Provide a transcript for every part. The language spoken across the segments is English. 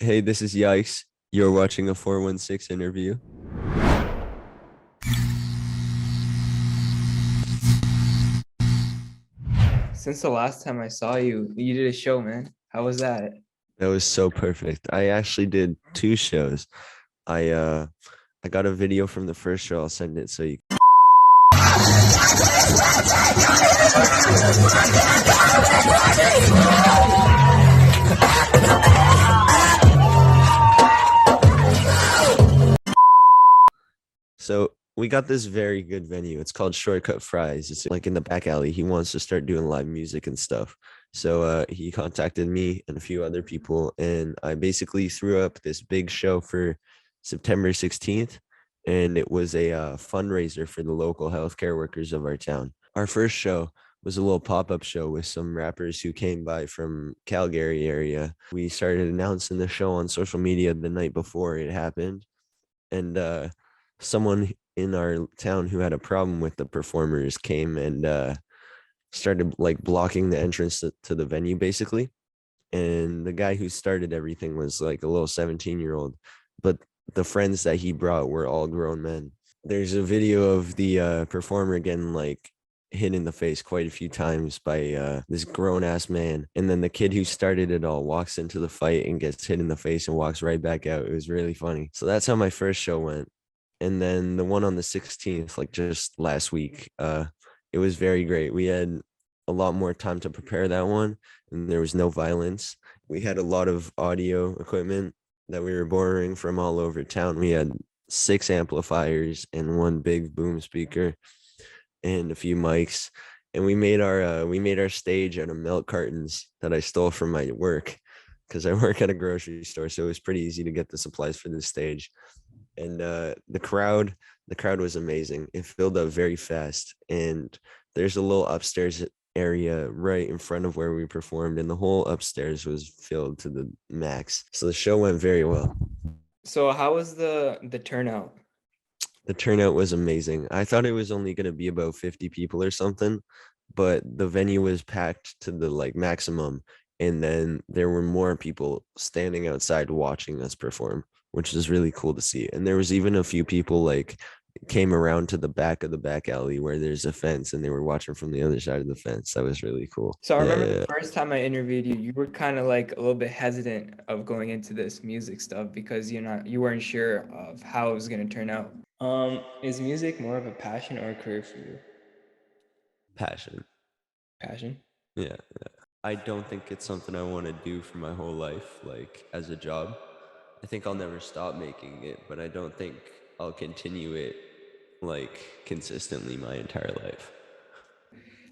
Hey, this is Yiikes. You're watching a 416 interview. Since the last time I saw you, you did a show, man. How was that? That was so perfect. I actually did two shows. I I got a video from the first show. I'll send it so you. So we got this very good venue. It's called Shortcut Fries. It's like in the back alley. He wants to start doing live music and stuff. So he contacted me and a few other people, and I basically threw up this big show for September 16th, and it was a fundraiser for the local healthcare workers of our town. Our first show was a little pop-up show with some rappers who came by from Calgary area. We started announcing the show on social media the night before it happened, and someone in our town who had a problem with the performers came and started like blocking the entrance to the venue basically. And the guy who started everything was like a little 17-year-old, but the friends that he brought were all grown men. There's a video of the performer getting like hit in the face quite a few times by this grown-ass man, and then the kid who started it all walks into the fight and gets hit in the face and walks right back out. It was really funny. So that's how my first show went. And then the one on the 16th, like just last week, it was very great. We had a lot more time to prepare that one, and there was no violence. We had a lot of audio equipment that we were borrowing from all over town. We had 6 amplifiers and one big boom speaker and a few mics, and we made our stage out of milk cartons that I stole from my work because I work at a grocery store, so it was pretty easy to get the supplies for the stage. And the crowd was amazing. It filled up very fast, and there's a little upstairs area right in front of where we performed, and the whole upstairs was filled to the max. So the show went very well. So how was the turnout? The turnout was amazing. I thought it was only going to be about 50 people or something, but the venue was packed to the like maximum. And then there were more people standing outside watching us perform, which is really cool to see. And there was even a few people like came around to the back of the back alley where there's a fence, and they were watching from the other side of the fence. That was really cool. So I Yeah, remember yeah, the yeah. first time I interviewed you, you were kind of like a little bit hesitant of going into this music stuff because you weren't sure of how it was gonna turn out. Is music more of a passion or a career for you? Passion. Passion? Yeah. I don't think it's something I want to do for my whole life, like as a job. I think I'll never stop making it, but I don't think I'll continue it like consistently my entire life.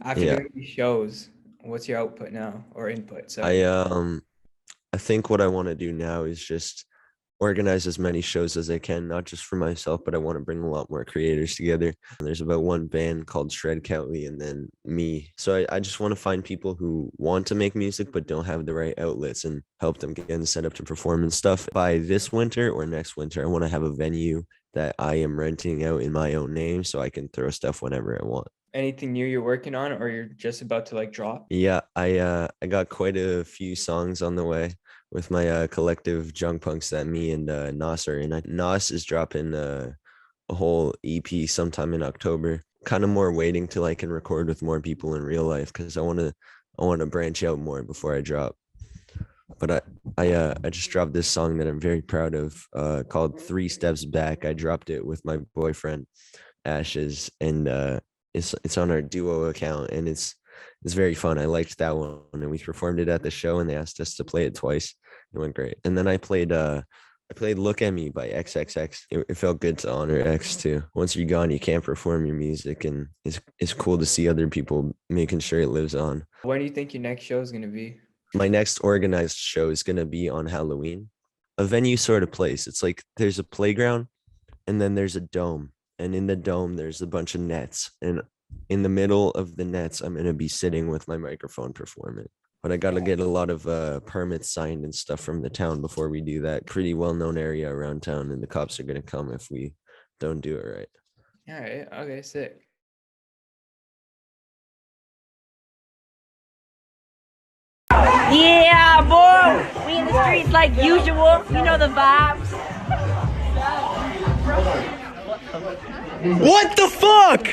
After Yeah. doing these shows, what's your output now or input? I Sorry. um I think what I want to do now is just organize as many shows as I can, not just for myself, but I want to bring a lot more creators together. And there's about one band called Shred Kelly and then me. So I just want to find people who want to make music but don't have the right outlets and help them get set up to perform and stuff. By this winter or next winter, I want to have a venue that I am renting out in my own name so I can throw stuff whenever I want. Anything new you're working on or you're just about to like drop? Yeah, I got quite a few songs on the way with my collective junk punks that me and Nos are in. Nos is dropping a whole EP sometime in October. Kind of more waiting till I can record with more people in real life because I want to branch out more before I drop. But I just dropped this song that I'm very proud of called Three Steps Back. I dropped it with my boyfriend Ashes, and it's on our duo account, and it's very fun. I liked that one, and we performed it at the show, and they asked us to play it twice. It went great. And then I played Look at Me by XXX. It felt good to honor X too. Once you're gone, you can't perform your music, and it's cool to see other people making sure it lives on. When do you think your next show is gonna be? My next organized show is gonna be on Halloween, a venue sort of place. It's like there's a playground, and then there's a dome, and in the dome there's a bunch of nets, and in the middle of the nets I'm going to be sitting with my microphone performing. But I got to get a lot of permits signed and stuff from the town before we do that. Pretty well-known area around town, and the cops are going to come if we don't do it right. All right. Okay. Sick. Yeah, boy. We in the streets like usual. You know the vibes. What the fuck?